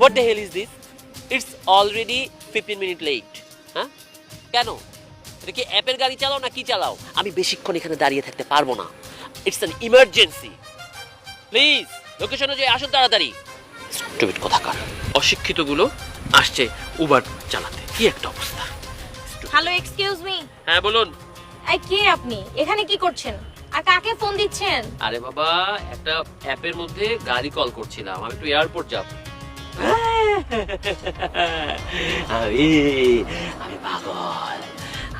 What the hell is this? It's already 15 minutes late. হ্যাঁ কেন? এটা কি অ্যাপের গাড়ি চালাও না কি চালাও? আমি বেশিক্ষণ এখানে দাঁড়িয়ে থাকতে পারবো না। It's an emergency. প্লিজ লোকেশনে যে আসুন তাড়াতাড়ি। স্টুপিড কথাকার অশিক্ষিতগুলো আসছে উবার চালাতে। কি একটা অবস্থা। Hello, excuse me. হ্যাঁ বলুন। এই কে আপনি? এখানে কি করছেন? আর কাকে ফোন দিচ্ছেন? আরে বাবা একটা অ্যাপের মধ্যে গাড়ি কল করছিলাম, আমি একটু এয়ারপোর্ট যাব।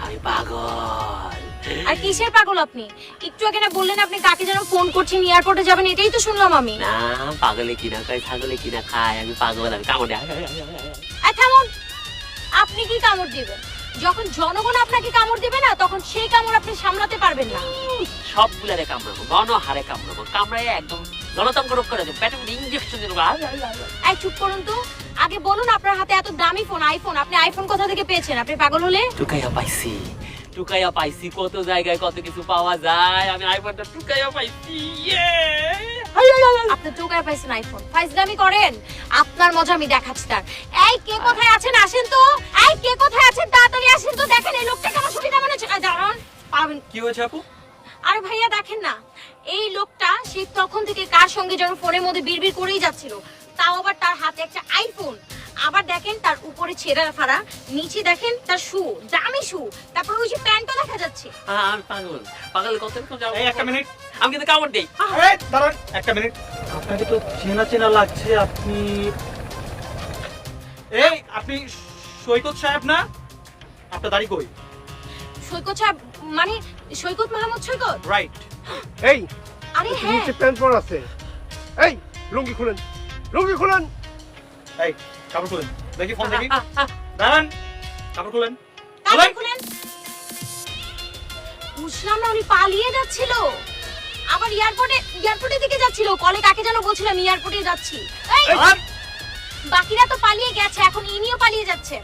আমি পাগল। আর কিসের পাগল আপনি? একটু আগে না বললেন আপনি কাকে যেন ফোন করছেন, এয়ারপোর্টে যাবেন, এটাই তো শুনলাম আমি। না পাগলে কিনা খায় ছাগলে কিনা খায়, আমি পাগল, আমি কামড়ে। এই থামুন, আপনি কি কামড় দিবেন? যখন জনগণ আপনাকে কামড় দিবে না তখন সেই কামড় আপনি সামলাতে পারবেন না। সবগুলারে কামড়াবো, গণহারে কামড়াবো, কামড়ায় একদম গণতন্ত্র রোগ করে দেবো, পেটে ইঞ্জেকশন দেবো। এই চুপ করুন তো, আগে বলুন আপনার হাতে এত দামি ফোন, আইফোন, আপনি আইফোন কোথা থেকে পেয়েছেন? আপনি পাগল হলে? টুকাইয়া পাইছি কত জায়গায় কত কিছু পাওয়া যায়, আমি আইফোনটা টুকাইয়া পাইছি। আপনি টুকায় পাইছেন আইফোন, ফাইজলামি করেন? আপনার মজা আমি দেখাচ্ছি তার। এই কে কোথায় আছেন আসেন তো, এই কে কোথায় আছেন তাড়াতাড়ি আসেন তো, দেখেন এই লোকটাকে আমার সুবিধা মনে হচ্ছে। দাঁড়ান, পাবেন। কি হয়েছে আপু? আরে ভাইয়া দেখেন না, এই লোকটা সে তখন থেকে কার সঙ্গে যেন ফোনের মধ্যে বিড়বিড় করেই যাচ্ছিল, তাও আবার তার হাতে একটা আইফোন। আবার দেখেন তার উপরে ছেঁড়া ফাড়া, নিচে দেখেন তার শু, দামি শু, তারপর ওই যে প্যান্টও দেখা যাচ্ছে। আমি পাগল কত যাও। এই একটা মিনিট, আমি কিন্তু কামড় দেই। এই দাঁড়ান একটা মিনিট, আপনাকে তো চেনা চেনা লাগছে। আপনি সৈকত সাহেব না? আপনার দাড়ি কই? সৈকত সাহেব মানে সৈকত মাহমুদ সৈকত? রাইট। এই আরে হ্যাঁ, নিচে প্যান্ট পরা আছে। এই লুঙ্গি খুলেন, লুঙ্গি খুলেন। এই কাপড় খুলেন, দেখি ফোন দেখি। দাঁড়ান, কাপড় খুলেন। কাপড় খুলেন। বুঝলাম না, উনি পালিয়ে যাচ্ছিল, আবার এয়ারপোর্টের দিকে যাচ্ছিল। কলে কাকে যেন বলছিলাম এয়ারপোর্টে যাচ্ছি। এই বাকিরা তো পালিয়ে গেছে, এখন ইনিও পালিয়ে যাচ্ছে।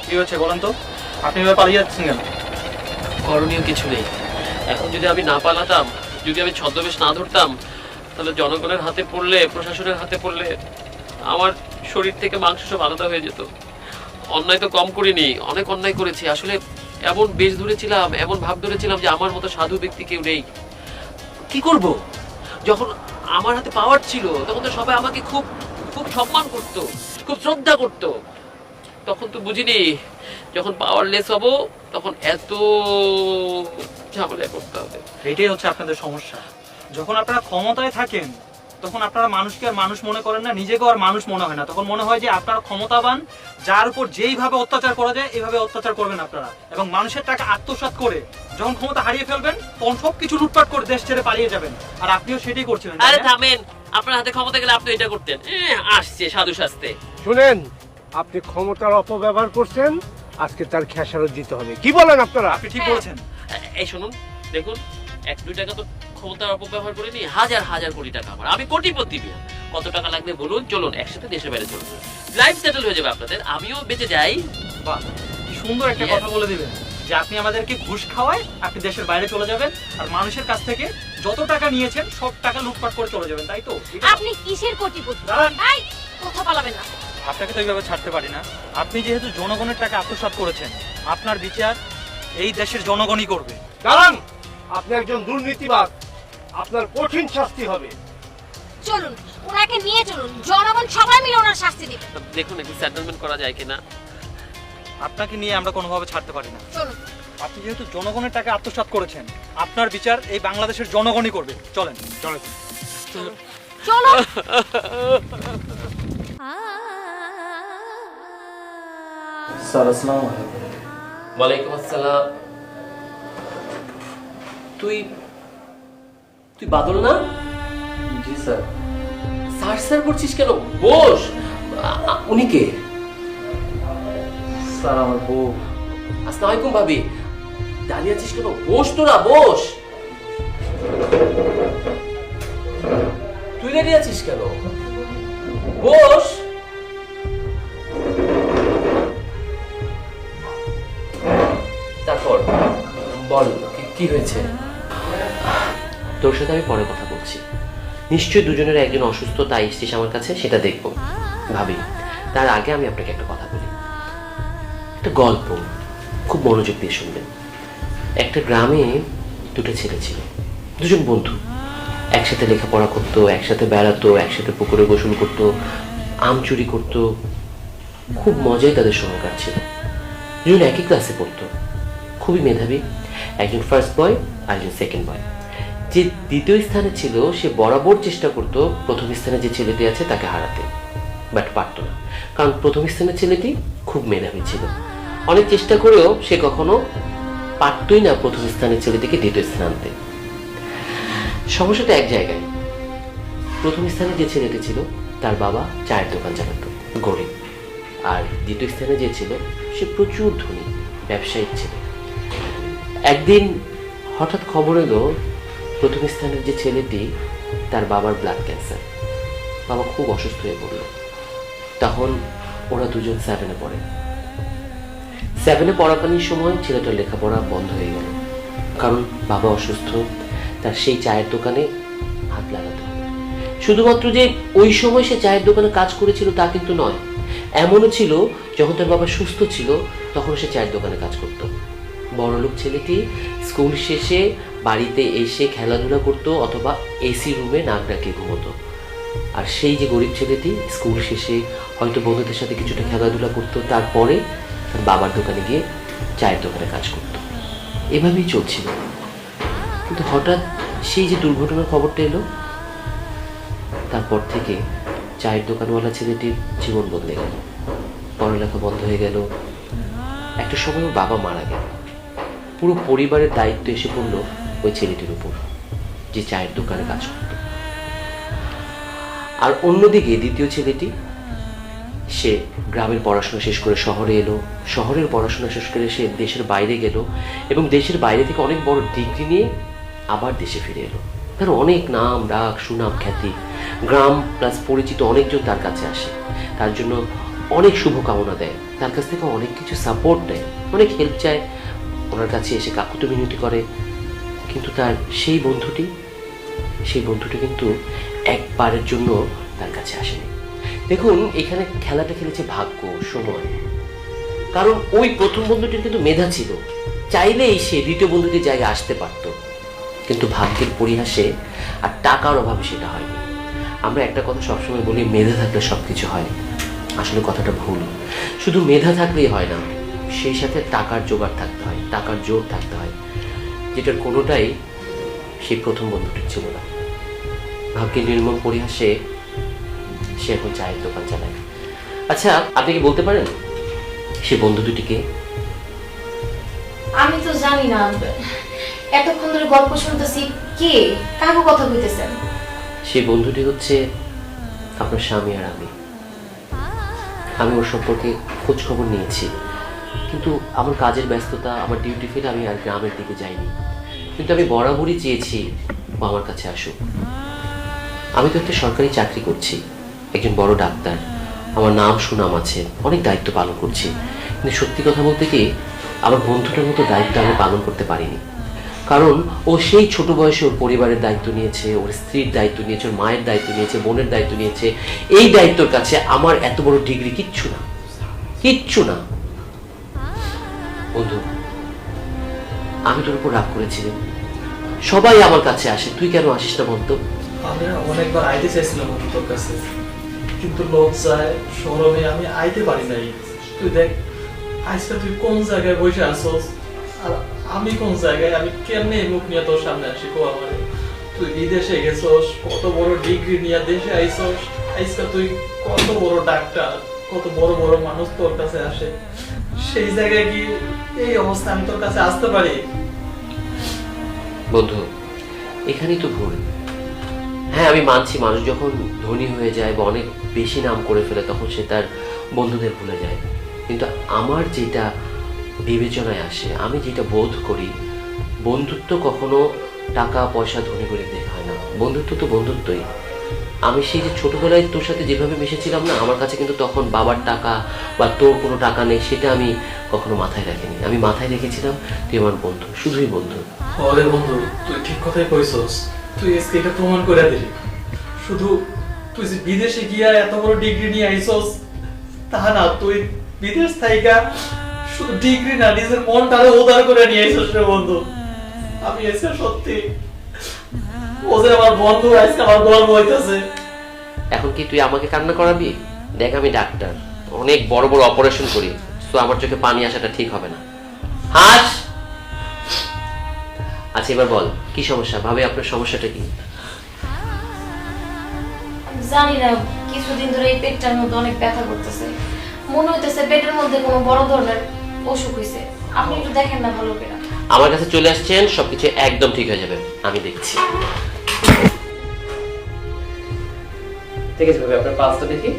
কি হয়েছে বলেন তো, আপনি এবার পালিয়ে যাচ্ছেন কেন? করণীয় কিছু নেই। এখন যদি আমি না পালাতাম, যদি আমি ছদ্মবেশ না ধরতাম, তাহলে জনগণের হাতে পড়লে, প্রশাসনের হাতে পড়লে আমার শরীর থেকে মাংস সব আলাদা হয়ে যেত। অন্যায় তো কম করিনি, অনেক অন্যায় করেছি। আসলে এমন বেশ ধরেছিলাম, এমন ভাব ধরেছিলাম যে আমার মতো সাধু ব্যক্তি কেউ নেই। কি করব? যখন আমার হাতে পাওয়ার ছিল তখন তো সবাই আমাকে খুব খুব সম্মান করত, খুব শ্রদ্ধা করত। তখন তো বুঝিনি যখন পাওয়ারলেস হব তখন এত ঝামেলা করতে হবে। এটাই হচ্ছে আপনাদের সমস্যা। যখন আপনারা ক্ষমতায় থাকেন তখন আপনারা মানুষকে আর মানুষ মনে করেন না, নিজেকেও আর মানুষ মনে হয় না। তখন মনে হয় যে আপনারা ক্ষমতাবান, যার উপর যেইভাবে অত্যাচার করা যায় এইভাবে অত্যাচার করবেন আপনারা, এবং মানুষের টাকা আত্মসাৎ করে যখন ক্ষমতা হারিয়ে ফেলবেন তখন সবকিছু লুটপাট করে দেশ ছেড়ে পালিয়ে যাবেন। আর আপনিও সেটাই করছিলেন। আরে থামেন, আপনার হাতে ক্ষমতা গেলে আপনি এটা করতেন। আসছে সাধু শাস্তে। শুনেন, আপনি ক্ষমতার অপব্যবহার করছেন, আজকে তার খেসারত দিতে হবে। কি বলেন আপনারা? আপনি ঠিক বলেছেন। এই শুনুন, দেখুন 1-2 টাকা তো ক্ষমতার অপব্যবহার করিনি, হাজার হাজার কোটি টাকা আমার। আমি কোটিপতি মিয়া। কত টাকা লাগবে বলুন, চলুন একসাথে দেশের বাইরে চলুন, লাইফ সেটেল হয়ে যাবে আপনাদের, আমিও বেঁচে যাই। বাহ, কি সুন্দর একটা Yes. কথা বলে দিবেন যে আপনি আমাদেরকে ঘুষ খাওয়ায় আপনি দেশের বাইরে চলে যাবেন, আর মানুষের কাছ থেকে যত টাকা নিয়েছেন সব টাকা লুটপাট করে চলে যাবেন, তাই তো? আপনি কিসের কোটিপতি? দাঁড়ান। এই কথা পালাবেন না। আপনাকে তো এইভাবে ছাড়তে পারি না। আপনি যেহেতু জনগণের টাকা আত্মসাৎ করেছেন, আপনার বিচার এই দেশের জনগণই করবে। দাঁড়ান, আপনি একজন দুর্নীতিবাদ, আপনার কঠিন শাস্তি হবে। চলুন ওনাকে নিয়ে চলুন, জনগণ সবাই মিলে ওনার শাস্তি দিবে। দেখুন একটু সেটেলমেন্ট করা যায় কিনা। আপনাকে নিয়ে আমরা কোনোভাবে ছাড়তে পারি না। চলুন। আপনি যেহেতু জনগণের টাকা আত্মসাৎ করেছেন, আপনার বিচার এই বাংলাদেশের জনগণই করবে। চলেন চলেন। চলো। স্যার আসসালামু আলাইকুম। ওয়ালাইকুম আসসালাম। তুই বাদল না? জি স্যার। স্যার স্যার করছিস কেন? বস। উনি কে? স্যার আমার বউ। আসসালামু আলাইকুম ভাবি। দাঁড়িয়ে আছিস কেন? বস তোরা, বস। তুই দাঁড়িয়ে আছিস কেন? বস। তারপর বল কি হয়েছে? তোর সাথে আমি পরে কথা বলছি। নিশ্চয়ই দুজনের একজন অসুস্থ, তাই এসছিস আমার কাছে, সেটা দেখবো ভাবি। তার আগে আমি আপনাকে একটা কথা বলি, একটা গল্প, খুব মনোযোগ দিয়ে শুনবেন। একটা গ্রামে দুটো ছেলে ছিল, দুজন বন্ধু, একসাথে লেখাপড়া করতো, একসাথে বেড়াতো, একসাথে পুকুরে গোসল করতো, আম চুরি করতো, খুব মজাই তাদের সময় কাটছিল। দুজন একই ক্লাসে পড়তো, খুবই মেধাবী, একজন ফার্স্ট বয় আর একজন সেকেন্ড বয়। যে দ্বিতীয় স্থানে ছিল সে বরাবর চেষ্টা করতো প্রথম স্থানে যে ছেলেটি আছে তাকে হারাতে, বাট পারতো না, কারণ প্রথম স্থানের ছেলেটি খুব মেধাবী ছিল। অনেক চেষ্টা করেও সে কখনো পারতই না প্রথম স্থানের ছেলেটিকে দ্বিতীয় স্থানে আনতে। সমস্যাটা এক জায়গায়, প্রথম স্থানে যে ছেলেটি ছিল তার বাবা চায়ের দোকান চালাতো, গরিব, আর দ্বিতীয় স্থানে যে ছিল সে প্রচুর ধনী, ব্যবসায়িক ছিল। একদিন হঠাৎ খবর এলো প্রথম স্থানের যে ছেলেটি তার বাবার ব্লাড ক্যান্সার, বাবা খুব অসুস্থ হয়ে পড়ল। তখন ওরা দুজন 7-এ পড়ে। 7-এ পড়াকালীন সময় ছেলেটার লেখাপড়া বন্ধ হয়ে গেল, কারণ বাবা অসুস্থ, তার সেই চায়ের দোকানে হাত লাগাতে হবে। শুধুমাত্র যে ওই সময় সে চায়ের দোকানে কাজ করেছিল তা কিন্তু নয়, এমনও ছিল যখন তার বাবা সুস্থ ছিল তখন সে চায়ের দোকানে কাজ করত। বড়লোক ছেলেটি স্কুল শেষে বাড়িতে এসে খেলাধুলা করতো অথবা এসি রুমে নাক ডাকিয়ে ঘুমোতো, আর সেই যে গরিব ছেলেটি স্কুল শেষে হয়তো বন্ধুদের সাথে কিছুটা খেলাধুলা করতো, তারপরে তার বাবার দোকানে গিয়ে চায়ের দোকানে কাজ করত। এভাবেই চলছিল। কিন্তু হঠাৎ সেই যে দুর্ঘটনার খবরটা এলো, তারপর থেকে চায়ের দোকানওয়ালা ছেলেটির জীবন বদলে গেল, পড়ালেখা বন্ধ হয়ে গেল। একটা সময় ওর বাবা মারা গেল, পুরো পরিবারের দায়িত্ব এসে পড়লো ওই ছেলেটির উপর, যে চায়ের দোকানে কাজ করত। আর অন্যদিকে দ্বিতীয় ছেলেটি, সে গ্রামের পড়াশোনা শেষ করে শহরে এলো, শহরের পড়াশোনা শেষ করে সে দেশের বাইরে গেল এবং দেশের বাইরে থেকে অনেক বড় ডিগ্রি নিয়ে আবার দেশে ফিরে এলো। তার অনেক নাম ডাক, সুনাম, খ্যাতি, গ্রাম প্লাস পরিচিত অনেকজন তার কাছে আসে, তার জন্য অনেক শুভকামনা দেয়, তার কাছ থেকে অনেক কিছু সাপোর্ট দেয়, অনেক হেল্প চায়, ওনার কাছে এসে কাকুতি মিনতি করে। কিন্তু তার সেই বন্ধুটি কিন্তু একবারের জন্য তার কাছে আসেনি। দেখুন, এখানে খেলাটা খেলেছে ভাগ্য, সময়। কারণ ওই প্রথম বন্ধুটির কিন্তু মেধা ছিল, চাইলেই সে দ্বিতীয় বন্ধুটির জায়গায় আসতে পারত, কিন্তু ভাগ্যের পরিহাসে আর টাকার অভাবে সেটা হয়নি। আমরা একটা কথা সবসময় বলি, মেধা থাকলে সবকিছু হয়। আসলে কথাটা ভুল। শুধু মেধা থাকলেই হয় না, সেই সাথে টাকার জোগাড় থাকতে হয়, টাকার জোর থাকতে হয়, যেটার কোনোটাই সেই প্রথম বন্ধুটির ছিল না। ভাগ্যের নির্মম পরিহাসে সে এখন চায়ের দোকান চালায়। আচ্ছা, আপনি কি বলতে পারেন সে বন্ধু দুটিকে? আমি তো জানি না, এতক্ষণ ধরে গল্প শুনতেছি, কে কাকে কথা কইতেছেন? সেই বন্ধুটি হচ্ছে আপনার স্বামী আর আমি ওর সম্পর্কে খোঁজ খবর নিয়েছি, কিন্তু আমার কাজের ব্যস্ততা, আমার ডিউটি ফেলে আমি আর গ্রামের দিকে যাইনি। কিন্তু আমি বরাবরই চেয়েছি ও আমার কাছে আসুক। আমি তো একটা সরকারি চাকরি করছি, একজন বড় ডাক্তার, আমার নাম সুনাম আছে, অনেক দায়িত্ব পালন করছি, কিন্তু সত্যি কথা বলতে কি, আমার বন্ধুটার মতো দায়িত্ব আমি পালন করতে পারিনি। কারণ ও সেই ছোট বয়সে ওর পরিবারের দায়িত্ব নিয়েছে, ওর স্ত্রীর দায়িত্ব নিয়েছে, ওর মায়ের দায়িত্ব নিয়েছে, বোনের দায়িত্ব নিয়েছে। এই দায়িত্বর কাছে আমার এত বড় ডিগ্রি কিচ্ছু না, কিচ্ছু না। বন্ধু, আমি তোর উপর রাগ করেছিলাম, সবাই আমার কাছে আসে, তুই কেন আসিস না বলতো? আমি অনেকবার আইতে চাইছিলাম তোর কাছে, কিন্তু লোক যায় শহরে, আমি আইতে পারি নাই। তুই দেখ আজকে তুই কোন জায়গায় বসে আসোস, আর আমি কোন জায়গায়, আমি কেমনে মুখ নিয়ে তোর সামনে আসি কো আমারে? তুই বিদেশে গেছস, কত বড় ডিগ্রি নিয়ে দেশে আইছস, আজকে তুই কত বড় ডাক্তার, কত বড় বড় মানুষ তোর কাছে আসে, সেই জায়গায় কি এই অবস্থা আমি তোর কাছে আসতে পারি? বন্ধু, এখানেই তো ভুল। হ্যাঁ, আমি মানছি, মানুষ যখন ধনী হয়ে যায় বা অনেক বেশি নাম করে ফেলে তখন সে তার বন্ধুদের ভুলে যায়। কিন্তু আমার যেটা বিবেচনায় আসে, আমি যেটা বোধ করি, বন্ধুত্ব কখনো টাকা পয়সা ধনী করে দেখা হয় না। বন্ধুত্ব তো বন্ধুত্বই। আমি সেই যে ছোটবেলায় তোর সাথে যেভাবে মিশেছিলাম না, আমার কাছে কিন্তু তখন বাবার টাকা বা তোর কোনো টাকা নেই সেটা আমি কখনো মাথায় রাখিনি। আমি মাথায় রেখেছিলাম তুই আমার বন্ধু, শুধুই বন্ধু। ওরে বন্ধু, তুই ঠিক কথাই কইছস, তুই আজকে এটা প্রমাণ করে দিলি। শুধু তুই যে বিদেশে গিয়া এত বড় ডিগ্রি নিয়ে আইছস তা না, তুই বিদেশ থাইকা শুধু ডিগ্রি না নিজের মনটারে উদার করে নিয়ে আইছস রে বন্ধু। আমি এসে সত্যি ও যে আমার বন্ধু, আজকে আমার গর্ব হইতেছে। এখন কি তুই আমাকে কান্না করাবি? দেখ আমি ডাক্তার, অনেক বড় বড় অপারেশন করি, তো আমার চোখে পানি আসাটা ঠিক হবে না। হাস। আচ্ছা এবার বল কি সমস্যা, ভাবে আপনার সমস্যাটা কি? জানি না, কিছুদিন ধরে এই পেটটার মধ্যে অনেক ব্যথা করতেছে, মনে হইতেছে পেটের মধ্যে কোনো বড় ধরনের অসুখ হয়েছে। আপনি একটু দেখেন না ভালো করে। আমার কাছে চলে আসছেন, সবকিছু একদম ঠিক হয়ে যাবে, আমি দেখছি। ঠিক আছে ভাবে, আপনার পালসটা দেখি।